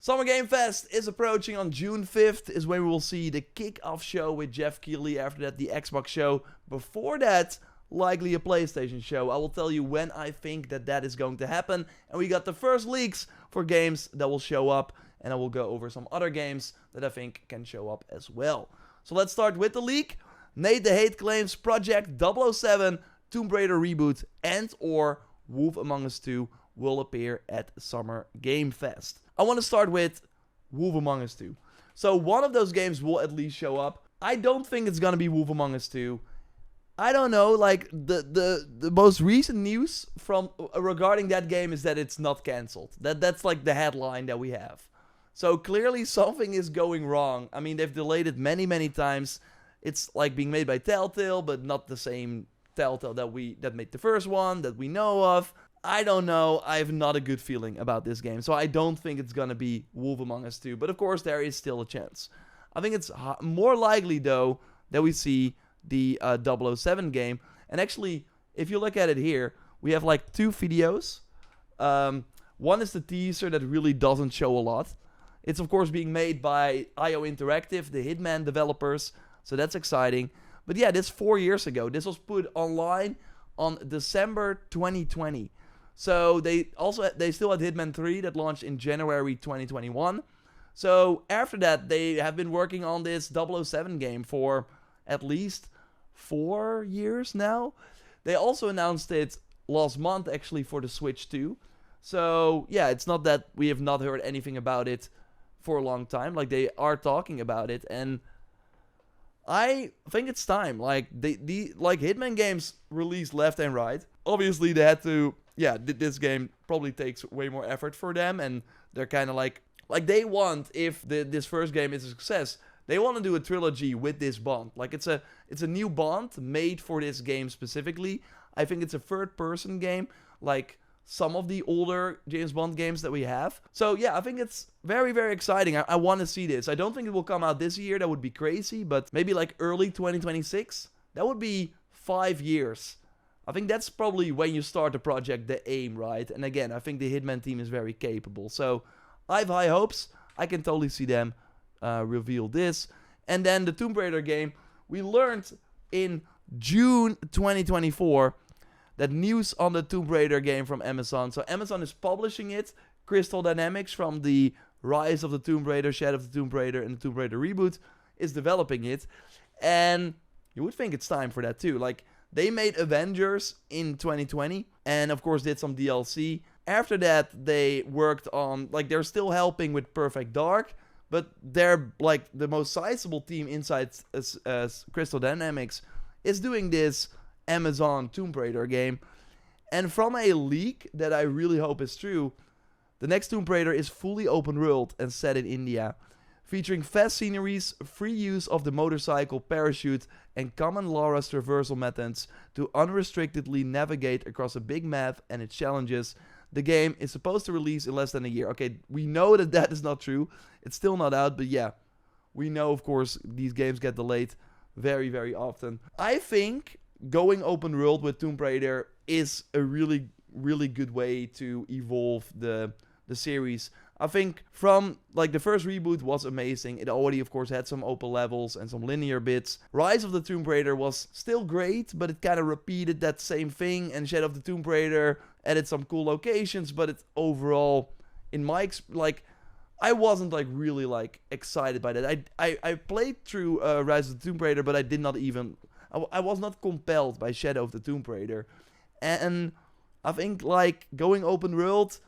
Summer Game Fest is approaching on June 5th, is when we will see the kickoff show with Jeff Keighley. After that, the Xbox show. Before that, likely a PlayStation show. I will tell you when I think that is going to happen. And we got the first leaks for games that will show up. And I will go over some other games that I think can show up as well. So let's start with the leak. Nate the Hate claims Project 007, Tomb Raider reboot, and or Wolf Among Us 2 will appear at Summer Game Fest. I want to start with Wolf Among Us 2. So one of those games will at least show up. I don't think it's going to be Wolf Among Us 2. I don't know, like the most recent news from regarding that game is that it's not cancelled. That's like the headline that we have. So clearly something is going wrong. I mean, they've delayed it many times. It's like being made by Telltale, but not the same Telltale that made the first one that we know of. I don't know. I have not a good feeling about this game. So I don't think it's going to be Wolf Among Us 2. But of course, there is still a chance. I think it's more likely, though, that we see the 007 game. And actually, if you look at it here, we have like two videos. One is the teaser that really doesn't show a lot. It's, of course, being made by IO Interactive, the Hitman developers. So that's exciting. But yeah, this 4 years ago. This was put online on December 2020. So they still had Hitman 3 that launched in January 2021. So after that, they have been working on this 007 game for at least 4 years now. They also announced it last month actually for the Switch 2. So yeah, it's not that we have not heard anything about it for a long time. Like, they are talking about it, and I think it's time. Like, like Hitman games released left and right. Obviously, they had to. Yeah, this game probably takes way more effort for them, and they're kind of like they want, if this first game is a success, they want to do a trilogy with this Bond. Like, it's a new Bond made for this game specifically. I think it's a third-person game, like some of the older James Bond games that we have. So yeah, I think it's very exciting. I want to see this. I don't think it will come out this year. That would be crazy, but maybe like early 2026. That would be 5 years. I think that's probably when you start the project, the aim, right? And again, I think the Hitman team is very capable. So I have high hopes. I can totally see them reveal this. And then the Tomb Raider game, we learned in June 2024 that news on the Tomb Raider game from Amazon. So Amazon is publishing it. Crystal Dynamics from the Rise of the Tomb Raider, Shadow of the Tomb Raider, and the Tomb Raider reboot is developing it. And you would think it's time for that too. Like, they made Avengers in 2020 and of course did some DLC. After that, they worked on, like, they're still helping with Perfect Dark, but they're like the most sizable team inside as Crystal Dynamics is doing this Amazon Tomb Raider game. And from a leak that I really hope is true, the next Tomb Raider is fully open world and set in India, featuring fast sceneries, free use of the motorcycle, parachute, and common Laura's traversal methods to unrestrictedly navigate across a big map and its challenges. The game is supposed to release in less than a year. Okay, we know that is not true. It's still not out, but yeah, we know, of course, these games get delayed very often. I think going open world with Tomb Raider is a really good way to evolve the series. I think from, like, the first reboot was amazing. It already, of course, had some open levels and some linear bits. Rise of the Tomb Raider was still great, but it kind of repeated that same thing. And Shadow of the Tomb Raider added some cool locations, but it overall, in my I wasn't like really like excited by that. I played through Rise of the Tomb Raider, but I did not even. I was not compelled by Shadow of the Tomb Raider, and I think like going open world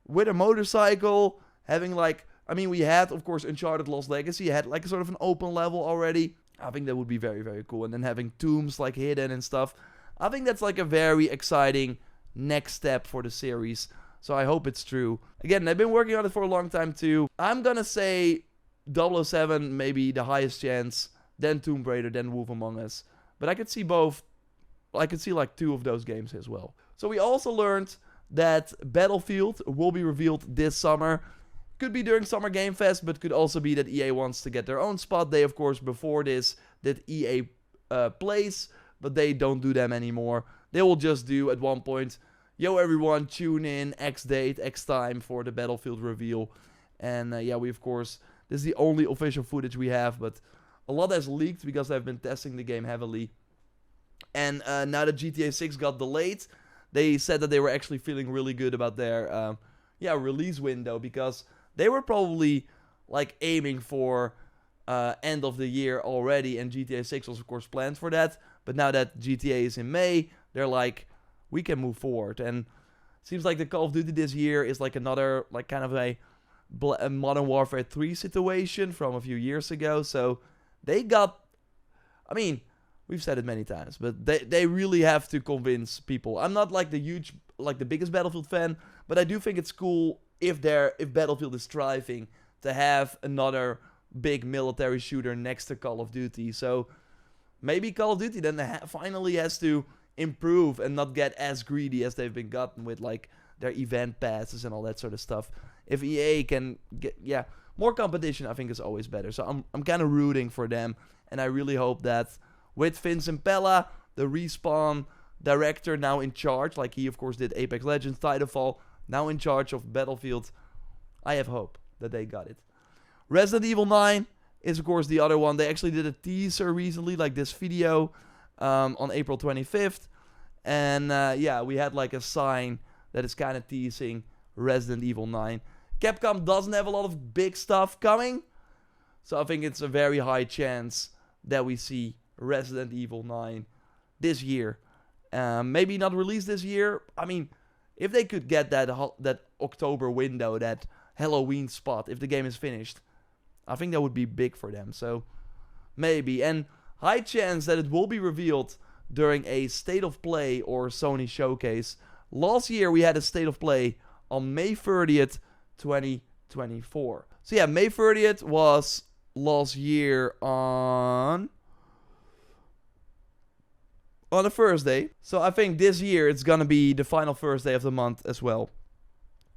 with a motorcycle, having like, I mean, we had, of course, Uncharted Lost Legacy, had like a sort of an open level already. I think that would be very cool. And then having tombs like hidden and stuff. I think that's like a very exciting next step for the series. So I hope it's true. Again, they've been working on it for a long time too. I'm gonna say 007 maybe the highest chance, then Tomb Raider, then Wolf Among Us. But I could see both. I could see like two of those games as well. So we also learned that Battlefield will be revealed this summer. Could be during Summer Game Fest, but could also be that EA wants to get their own spot. They, of course, before this did EA Plays, but they don't do them anymore. They will just do at one point, yo everyone, tune in X date, X time for the Battlefield reveal. And yeah, we of course, this is the only official footage we have, but a lot has leaked because I've been testing the game heavily. And now that GTA 6 got delayed, they said that they were actually feeling really good about their release window, because they were probably like aiming for end of the year already, and GTA 6 was of course planned for that. But now that GTA is in May, they're like, we can move forward. And it seems like the Call of Duty this year is like another, like kind of a Modern Warfare 3 situation from a few years ago. So they got, I mean, we've said it many times, but they really have to convince people. I'm not like the biggest Battlefield fan, but I do think it's cool if Battlefield is striving to have another big military shooter next to Call of Duty. So maybe Call of Duty then finally has to improve and not get as greedy as they've been gotten with like their event passes and all that sort of stuff. If EA can get more competition, I think is always better. So I'm kind of rooting for them, and I really hope that with Vincent Pella, the Respawn director, now in charge, like he of course did Apex Legends, Titanfall, now in charge of Battlefield, I have hope that they got it. Resident Evil 9 is of course the other one. They actually did a teaser recently, like this video, on April 25th. And we had like a sign that is kind of teasing Resident Evil 9. Capcom doesn't have a lot of big stuff coming, so I think it's a very high chance that we see Resident Evil 9 this year. Maybe not released this year. I mean, if they could get that October window, that Halloween spot, if the game is finished, I think that would be big for them. So maybe. And high chance that it will be revealed during a State of Play or Sony showcase. Last year we had a State of Play on May 30th, 2024. So yeah, May 30th was last year on a Thursday. So I think this year it's gonna be the final Thursday of the month as well.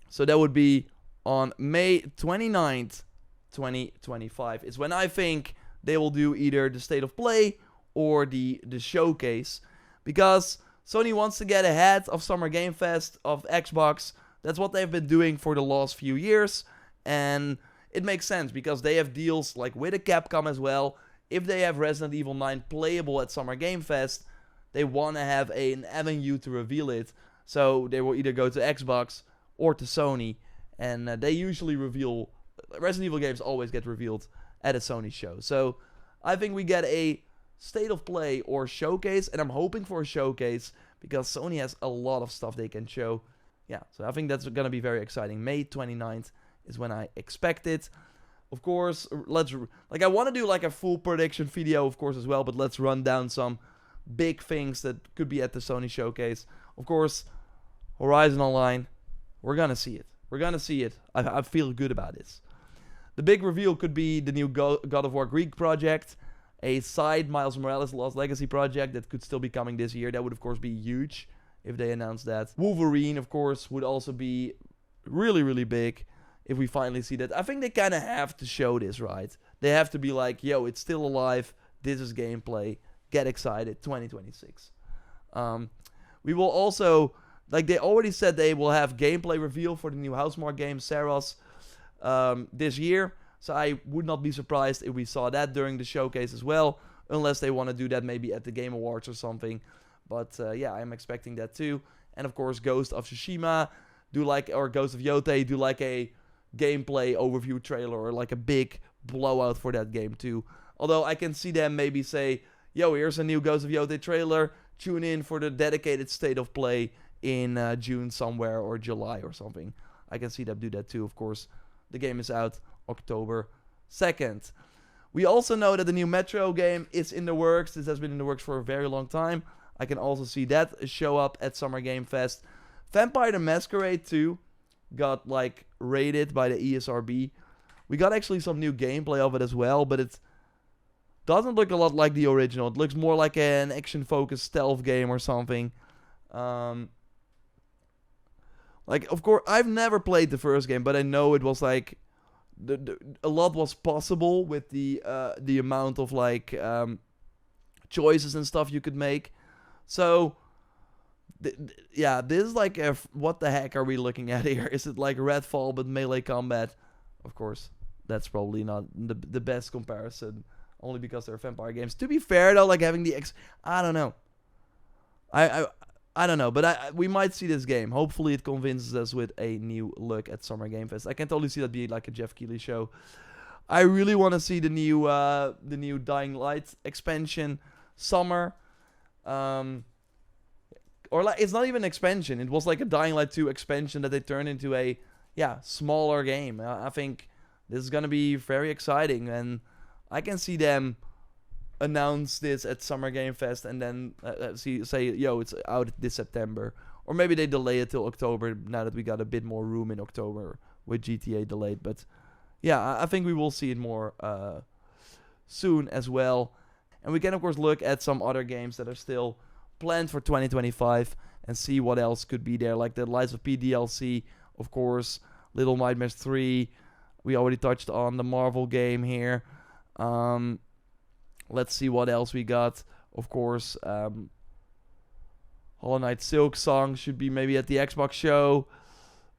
So that would be on May 29th, 2025. It's when I think they will do either the State of Play or the showcase, because Sony wants to get ahead of Summer Game Fest of Xbox. That's what they've been doing for the last few years, and it makes sense because they have deals like with a Capcom as well. If they have Resident Evil 9 playable at Summer Game Fest, they want to have an avenue to reveal it. So they will either go to Xbox or to Sony, and they usually reveal Resident Evil games always get revealed at a Sony show. So I think we get a State of Play or showcase, and I'm hoping for a showcase because Sony has a lot of stuff they can show. Yeah, so I think that's going to be very exciting. May 29th is when I expect it. Of course, I want to do like a full prediction video, of course, as well, but let's run down some big things that could be at the Sony showcase. Of course, Horizon Online, we're going to see it. We're going to see it. I feel good about this. The big reveal could be the new God of War Greek project, a side Miles Morales Lost Legacy project that could still be coming this year. That would, of course, be huge if they announced that. Wolverine, of course, would also be really, really big if we finally see that. I think they kind of have to show this, right? They have to be like, yo, it's still alive. This is gameplay. Get excited. 2026. We will also, like they already said, they will have gameplay reveal for the new Housemarque game, Saros, this year. So I would not be surprised if we saw that during the showcase as well, unless they want to do that maybe at the Game Awards or something. But yeah, I'm expecting that too. And of course, Ghost of Tsushima, or Ghost of Yotei, do like a gameplay overview trailer or like a big blowout for that game too. Although I can see them maybe say, yo, here's a new Ghost of Yotei trailer. Tune in for the dedicated State of Play in June somewhere or July or something. I can see them do that too, of course. The game is out October 2nd. We also know that the new Metro game is in the works. This has been in the works for a very long time. I can also see that show up at Summer Game Fest. Vampire the Masquerade 2 got like rated by the ESRB. We got actually some new gameplay of it as well, but it doesn't look a lot like the original. It looks more like an action-focused stealth game or something. Like, of course, I've never played the first game, but I know it was like a lot was possible with the amount of like choices and stuff you could make. So, yeah, this is like what the heck are we looking at here? Is it like Redfall but melee combat? of course, that's probably not the best comparison, only because they're vampire games. To be fair though, like having the I don't know. I don't know, but we might see this game. Hopefully it convinces us with a new look at Summer Game Fest. I can totally see that being like a Jeff Keighley show. I really want to see the new Dying Light expansion summer. Or like it's not even an expansion. It was like a Dying Light 2 expansion that they turned into a smaller game. I think this is gonna be very exciting, and I can see them announce this at Summer Game Fest and then say, yo, it's out this September. Or maybe they delay it till October now that we got a bit more room in October with GTA delayed. But yeah, I think we will see it more soon as well. And we can, of course, look at some other games that are still planned for 2025 and see what else could be there. Like the Lies of P DLC, of course, Little Nightmares 3. We already touched on the Marvel game here. Let's see what else we got. Of course, Hollow Knight Silk Song should be maybe at the Xbox show.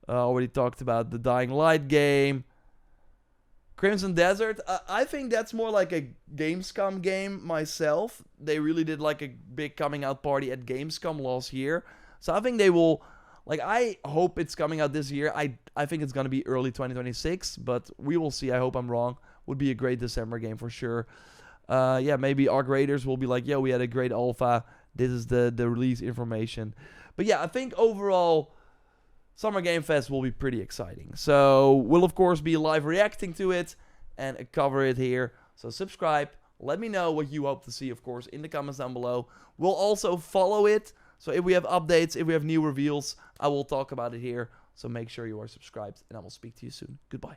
Already talked about the Dying Light game. Crimson Desert, I think that's more like a Gamescom game myself. They really did like a big coming out party at Gamescom last year. So I think they will, like, I hope it's coming out this year. I think it's going to be early 2026, but we will see. I hope I'm wrong. Would be a great December game for sure. Maybe Arc Raiders will be like, yeah, we had a great alpha. This is the release information. But yeah, I think overall, Summer Game Fest will be pretty exciting. So we'll, of course, be live reacting to it and cover it here. So subscribe. Let me know what you hope to see, of course, in the comments down below. We'll also follow it. So if we have updates, if we have new reveals, I will talk about it here. So make sure you are subscribed, and I will speak to you soon. Goodbye.